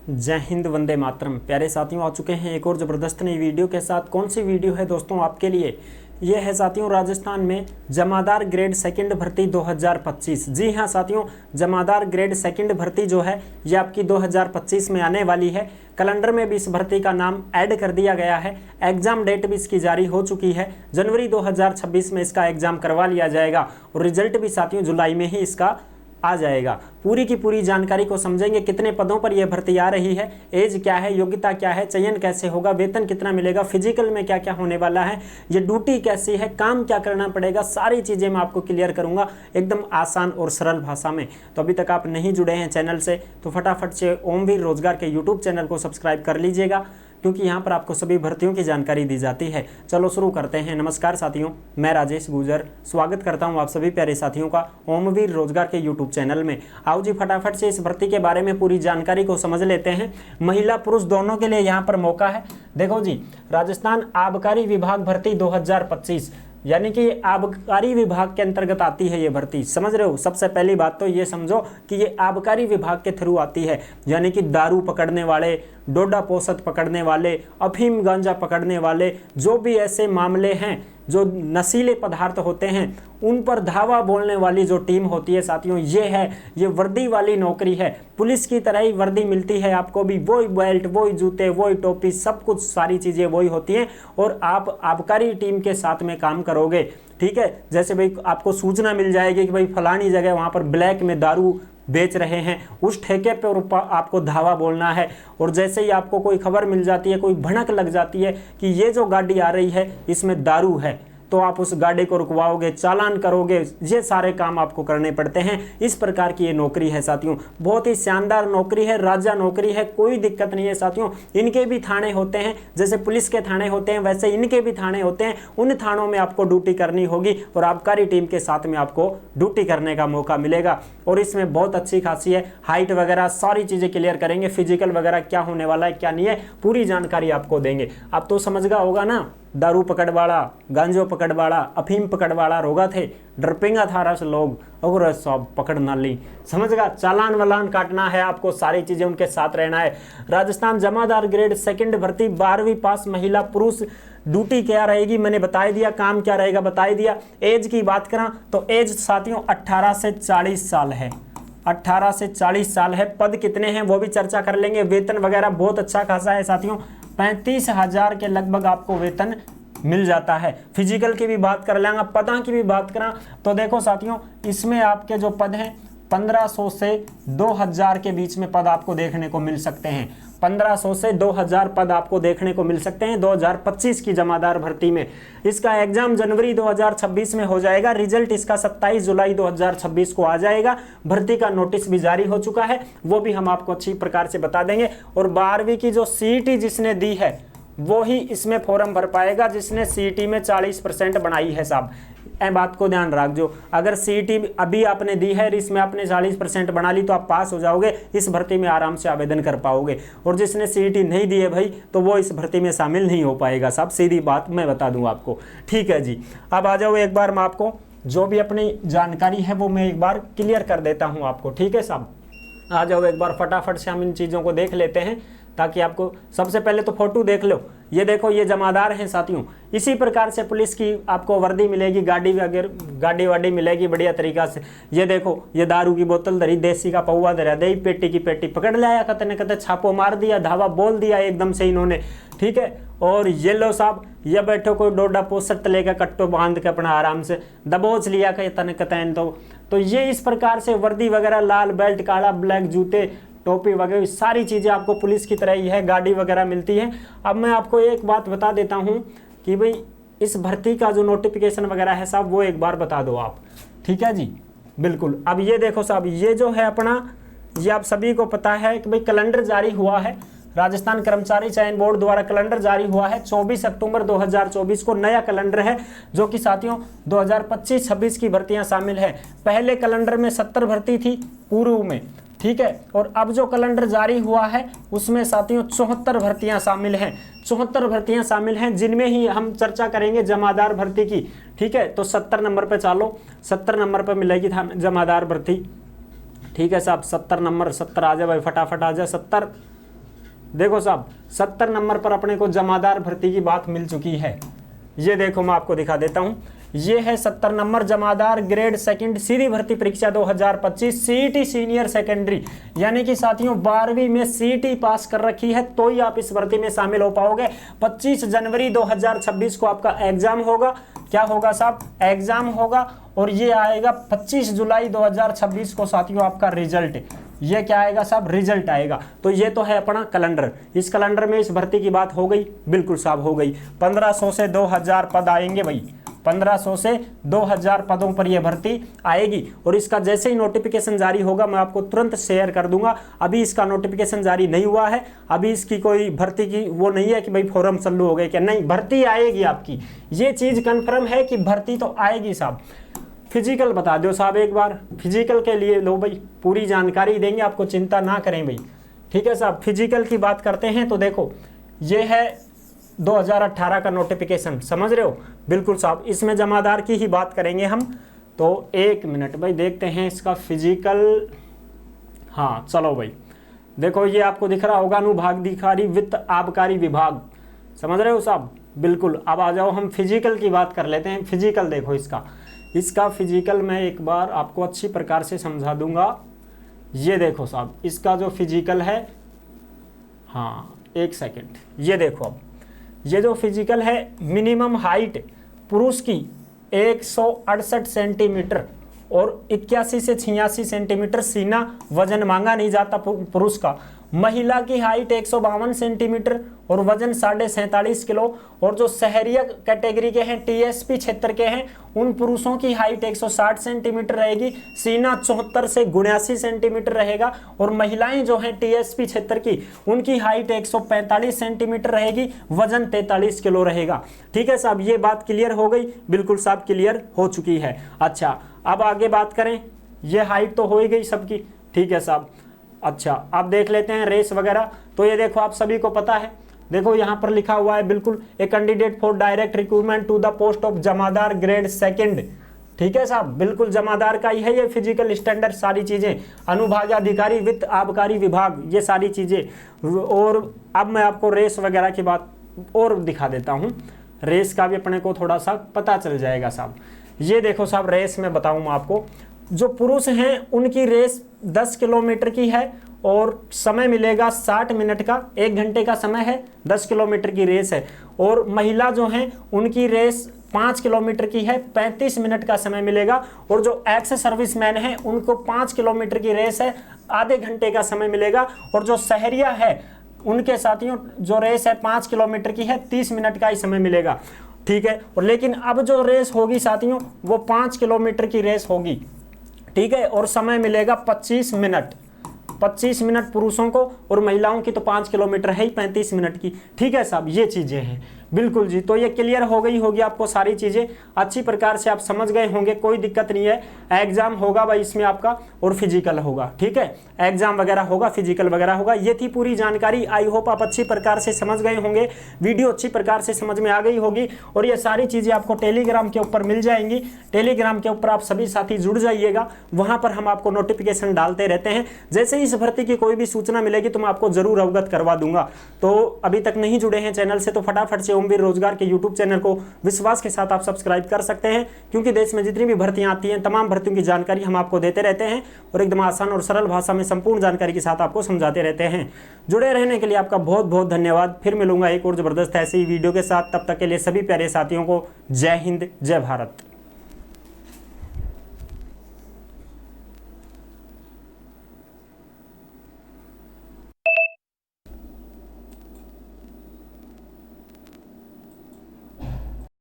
जय हिंद, वंदे मातरम। प्यारे साथियों, आ चुके हैं एक और ज़बरदस्त नई वीडियो के साथ। कौन सी वीडियो है दोस्तों आपके लिए? ये है साथियों राजस्थान में जमादार ग्रेड सेकंड भर्ती 2025। जी हाँ साथियों, जमादार ग्रेड सेकंड भर्ती जो है ये आपकी 2025 में आने वाली है। कैलेंडर में भी इस भर्ती का नाम ऐड कर दिया गया है। एग्जाम डेट भी इसकी जारी हो चुकी है। जनवरी 2026 में इसका एग्जाम करवा लिया जाएगा और रिजल्ट भी साथियों जुलाई में ही इसका आ जाएगा। पूरी की पूरी जानकारी को समझेंगे। कितने पदों पर यह भर्ती आ रही है, एज क्या है, योग्यता क्या है, चयन कैसे होगा, वेतन कितना मिलेगा, फिजिकल में क्या क्या होने वाला है, ये ड्यूटी कैसी है, काम क्या करना पड़ेगा, सारी चीज़ें मैं आपको क्लियर करूंगा एकदम आसान और सरल भाषा में। तो अभी तक आप नहीं जुड़े हैं चैनल से तो फटाफट से ओमवीर रोजगार के यूट्यूब चैनल को सब्सक्राइब कर लीजिएगा, क्योंकि यहाँ पर आपको सभी भर्तियों की जानकारी दी जाती है। चलो शुरू करते हैं। नमस्कार साथियों, मैं राजेश गुजर स्वागत करता हूँ आप सभी प्यारे साथियों का ओमवीर रोजगार के यूट्यूब चैनल में। आओ जी फटाफट से इस भर्ती के बारे में पूरी जानकारी को समझ लेते हैं। महिला पुरुष दोनों के लिए यहाँ पर मौका है। देखो जी, राजस्थान आबकारी विभाग भर्ती 2025 यानी कि आबकारी विभाग के अंतर्गत आती है ये भर्ती। समझ रहे हो? सबसे पहली बात तो ये समझो कि ये आबकारी विभाग के थ्रू आती है, यानी कि दारू पकड़ने वाले, डोडा पोस्त पकड़ने वाले, अफीम गांजा पकड़ने वाले, जो भी ऐसे मामले हैं जो नशीले पदार्थ होते हैं उन पर धावा बोलने वाली जो टीम होती है साथियों, ये वर्दी वाली नौकरी है। पुलिस की तरह ही वर्दी मिलती है आपको भी, वही बेल्ट, वही जूते, वही टोपी, सब कुछ सारी चीज़ें वही होती हैं और आप आबकारी टीम के साथ में काम करोगे। ठीक है, जैसे भाई आपको सूचना मिल जाएगी कि भाई फलानी जगह वहाँ पर ब्लैक में दारू बेच रहे हैं, उस ठेके पर आपको धावा बोलना है। और जैसे ही आपको कोई खबर मिल जाती है, कोई भनक लग जाती है कि ये जो गाड़ी आ रही है इसमें दारू है, तो आप उस गाड़ी को रुकवाओगे, चालान करोगे। ये सारे काम आपको करने पड़ते हैं। इस प्रकार की ये नौकरी है साथियों। बहुत ही शानदार नौकरी है, राजा नौकरी है, कोई दिक्कत नहीं है साथियों। इनके भी थाने होते हैं, जैसे पुलिस के थाने होते हैं वैसे इनके भी थाने होते हैं। उन थानों में आपको ड्यूटी करनी होगी और आबकारी टीम के साथ में आपको ड्यूटी करने का मौका मिलेगा। और इसमें बहुत अच्छी खासी है, हाइट वगैरह सारी चीज़ें क्लियर करेंगे, फिजिकल वगैरह क्या होने वाला है क्या नहीं है, पूरी जानकारी आपको देंगे। आप तो समझ गया होगा ना, दारू पकड़वाड़ा, गांजो पकड़वाड़ा, अफीम पकड़वाड़ा रोगा थे, डरपेंगा था रस लोग और सब पकड़ना ली। समझ गया? चालान वालान काटना है आपको, सारी चीज़ें उनके साथ रहना है। राजस्थान जमादार ग्रेड सेकंड भर्ती 12वीं पास महिला पुरुष। ड्यूटी क्या रहेगी मैंने बता दिया, काम क्या रहेगा बता दिया। एज की बात करा तो एज साथियों 18 से 40 साल है। 18 से 40 साल है। पद कितने हैं वो भी चर्चा कर लेंगे। वेतन वगैरह बहुत अच्छा खासा है साथियों, 35,000 के लगभग आपको वेतन मिल जाता है। फिजिकल की भी बात कर लेंगे, पदों की भी बात करा तो देखो साथियों, इसमें आपके जो पद हैं 1500 से 2000 के बीच में पद आपको देखने को मिल सकते हैं। 1500 से 2000 पद आपको देखने को मिल सकते हैं 2025 की जमादार भर्ती में। इसका एग्जाम जनवरी 2026 में हो जाएगा। रिजल्ट इसका 27 जुलाई 2026 को आ जाएगा। भर्ती का नोटिस भी जारी हो चुका है, वो भी हम आपको अच्छी प्रकार से बता देंगे। और 12वीं की जो सीईटी जिसने दी है वो ही इसमें फॉर्म भर पाएगा जिसने सीईटी में 40% बनाई है साहब। ए बात को ध्यान रखो, अगर सीईटी अभी आपने दी है और इसमें आपने 40% बना ली तो आप पास हो जाओगे, इस भर्ती में आराम से आवेदन कर पाओगे। और जिसने सीईटी नहीं दी है भाई तो वो इस भर्ती में शामिल नहीं हो पाएगा साहब, सीधी बात मैं बता दूं आपको। ठीक है जी, अब आ जाओ एक बार मैं आपको जो भी अपनी जानकारी है वो मैं एक बार क्लियर कर देता हूँ आपको। ठीक है साहब, आ जाओ एक बार फटाफट से हम इन चीज़ों को देख लेते हैं ताकि आपको सबसे पहले तो फोटो देख लो। ये देखो, ये जमादार हैं साथियों। इसी प्रकार से पुलिस की आपको वर्दी मिलेगी, गाड़ी वगैरह गाड़ी वाड़ी मिलेगी बढ़िया तरीका से। ये देखो, ये दारू की बोतल धरी, देसी का पौवा धरा, दही पेटी की पेटी पकड़ लाया, कतने कतने छापो मार दिया, धावा बोल दिया एकदम से इन्होंने। ठीक है, और ये लो साहब, ये बैठो कोई डोडा पोस्ट लेकर कट्टो बांध के अपना आराम से दबोच लिया कतने कतने। तो ये इस प्रकार से वर्दी वगैरह, लाल बेल्ट, काला ब्लैक जूते, टोपी वगैरह सारी चीज़ें आपको पुलिस की तरह ही है, गाड़ी वगैरह मिलती है। अब मैं आपको एक बात बता देता हूँ कि भाई इस भर्ती का जो नोटिफिकेशन वगैरह है साहब वो एक बार बता दो आप। ठीक है जी, बिल्कुल। अब ये देखो साहब, ये जो है अपना, ये आप सभी को पता है कि भाई कैलेंडर जारी हुआ है, राजस्थान कर्मचारी चयन बोर्ड द्वारा कैलेंडर जारी हुआ है 24 अक्टूबर 2024 को। नया कैलेंडर है जो कि साथियों 2025-26 की भर्तियां शामिल है। पहले कैलेंडर में 70 भर्ती थी पूर्व में, ठीक है, और अब जो कैलेंडर जारी हुआ है उसमें साथियों 74 भर्तियां शामिल हैं। 74 भर्तियां शामिल हैं जिनमें ही हम चर्चा करेंगे जमादार भर्ती की। ठीक है, तो 70 नंबर पे चालो, 70 नंबर पे मिलेगी जमादार भर्ती। ठीक है साहब, 70 नंबर, 70 आ जाए भाई, फटाफट आ जाए। 70 देखो साहब 70 नंबर पर अपने को जमादार भर्ती की बात मिल चुकी है। ये देखो मैं आपको दिखा देता हूं, ये है 70 नंबर जमादार ग्रेड सेकंड सीधी भर्ती परीक्षा 2025 सीईटी सीनियर सेकेंडरी, यानी कि साथियों 12वीं में सीईटी पास कर रखी है तो ही आप इस भर्ती में शामिल हो पाओगे। 25 जनवरी 2026 को आपका एग्जाम होगा। क्या होगा साहब? एग्जाम होगा और ये आएगा 25 जुलाई 2026 को साथियों आपका रिजल्ट। ये क्या आएगा साहब? रिजल्ट आएगा। तो ये तो है अपना कैलेंडर। इस कैलेंडर में इस भर्ती की बात हो गई, बिल्कुल साहब हो गई। 1500 से 2000 पद आएंगे भाई, 1500 से 2000 पदों पर यह भर्ती आएगी। और इसका जैसे ही नोटिफिकेशन जारी होगा मैं आपको तुरंत शेयर कर दूंगा। अभी इसका नोटिफिकेशन जारी नहीं हुआ है, अभी इसकी कोई भर्ती की वो नहीं है कि भाई फॉर्म चालू हो गए क्या, नहीं, भर्ती आएगी आपकी। ये चीज कंफर्म है कि भर्ती तो आएगी साहब। फिजिकल बता दो साहब एक बार, फिजिकल के लिए लो भाई, पूरी जानकारी देंगे आपको, चिंता ना करें भाई। ठीक है साहब, फिजिकल की बात करते हैं तो देखो ये है 2018 का नोटिफिकेशन, समझ रहे हो? बिल्कुल साहब, इसमें जमादार की ही बात करेंगे हम। तो एक मिनट भाई देखते हैं इसका फिजिकल। हाँ चलो भाई, देखो ये आपको दिख रहा होगा अनुभागाधिकारी वित्त आबकारी विभाग, समझ रहे हो साहब? बिल्कुल। अब आ जाओ हम फिजिकल की बात कर लेते हैं। फिजिकल देखो इसका फिजिकल मैं एक बार आपको अच्छी प्रकार से समझा दूंगा। ये देखो साहब इसका जो फिजिकल है, हाँ एक सेकेंड, ये देखो अब ये जो फिजिकल है, मिनिमम हाइट पुरुष की 168 सेंटीमीटर और 81 से 86 सेंटीमीटर सीना वजन मांगा नहीं जाता पुरुष का। महिला की हाइट 152 सेंटीमीटर और वजन 47.5 किलो। और जो शहरीय कैटेगरी के हैं, टीएसपी क्षेत्र के हैं, उन पुरुषों की हाइट 160 सेंटीमीटर रहेगी, सीना 74 से 79 सेंटीमीटर रहेगा। और महिलाएं जो हैं टीएसपी क्षेत्र की, उनकी हाइट 145 सेंटीमीटर रहेगी, वजन 43 किलो रहेगा। ठीक है साहब, ये बात क्लियर हो गई? बिल्कुल साहब क्लियर हो चुकी है। अच्छा अब आगे बात करें, ये हाइट तो हो ही गई सबकी, ठीक है साहब। अच्छा आप देख लेते हैं रेस वगैरह। तो ये देखो आप सभी को पता है, देखो यहाँ पर लिखा हुआ है बिल्कुल, a candidate for direct recruitment to the post of जमादार ग्रेड सेकंड। ठीक है साहब, बिल्कुल जमादार का ही है ये फिजिकल स्टैंडर्ड, सारी चीजें, अनुभागाधिकारी वित्त आबकारी विभाग, ये सारी चीजें। और अब मैं आपको रेस वगैरह की बात और दिखा देता हूँ, रेस का भी अपने को थोड़ा सा पता चल जाएगा साहब। ये देखो साहब रेस में बताऊँ आपको, जो पुरुष हैं उनकी रेस 10 किलोमीटर की है और समय मिलेगा 60 मिनट का, 1 घंटे का समय है, 10 किलोमीटर की रेस है। और महिला जो हैं उनकी रेस 5 किलोमीटर की है, 35 मिनट का समय मिलेगा। और जो एक्स सर्विसमैन हैं उनको 5 किलोमीटर की रेस है, आधे घंटे का समय मिलेगा। और जो शहरिया है उनके साथियों जो रेस है 5 किलोमीटर की है, 30 मिनट का ही समय मिलेगा। ठीक है, और लेकिन अब जो रेस होगी साथियों वो 5 किलोमीटर की रेस होगी, ठीक है, और समय मिलेगा 25 मिनट, 25 मिनट पुरुषों को, और महिलाओं की तो 5 किलोमीटर है ही 35 मिनट की। ठीक है साहब, ये चीजें हैं। बिल्कुल जी, तो ये क्लियर हो गई होगी आपको सारी चीजें, अच्छी प्रकार से आप समझ गए होंगे, कोई दिक्कत नहीं है। एग्जाम होगा भाई इसमें आपका और फिजिकल होगा, ठीक है, एग्जाम वगैरह होगा, फिजिकल वगैरह होगा। ये थी पूरी जानकारी। आई होप आप अच्छी प्रकार से समझ गए होंगे, वीडियो अच्छी प्रकार से समझ में आ गई होगी। और ये सारी चीजें आपको टेलीग्राम के ऊपर मिल जाएंगी। टेलीग्राम के ऊपर आप सभी साथी जुड़ जाइएगा, वहां पर हम आपको नोटिफिकेशन डालते रहते हैं। जैसे ही इस भर्ती की कोई भी सूचना मिलेगी तो मैं आपको जरूर अवगत करवा दूंगा। तो अभी तक नहीं जुड़े हैं चैनल से तो फटाफट से ओमवीर रोजगार के यूट्यूब चैनल को विश्वास के साथ आप सब्सक्राइब कर सकते हैं, क्योंकि देश में जितनी भी भर्तियां आती हैं तमाम भर्तियों की जानकारी हम आपको देते रहते हैं और एकदम आसान और सरल भाषा में संपूर्ण जानकारी के साथ आपको समझाते रहते हैं। जुड़े रहने के लिए आपका बहुत बहुत धन्यवाद। फिर मिलूंगा एक और जबरदस्त ऐसी वीडियो के साथ, तब तक के लिए सभी प्यारे साथियों को जय हिंद, जय भारत।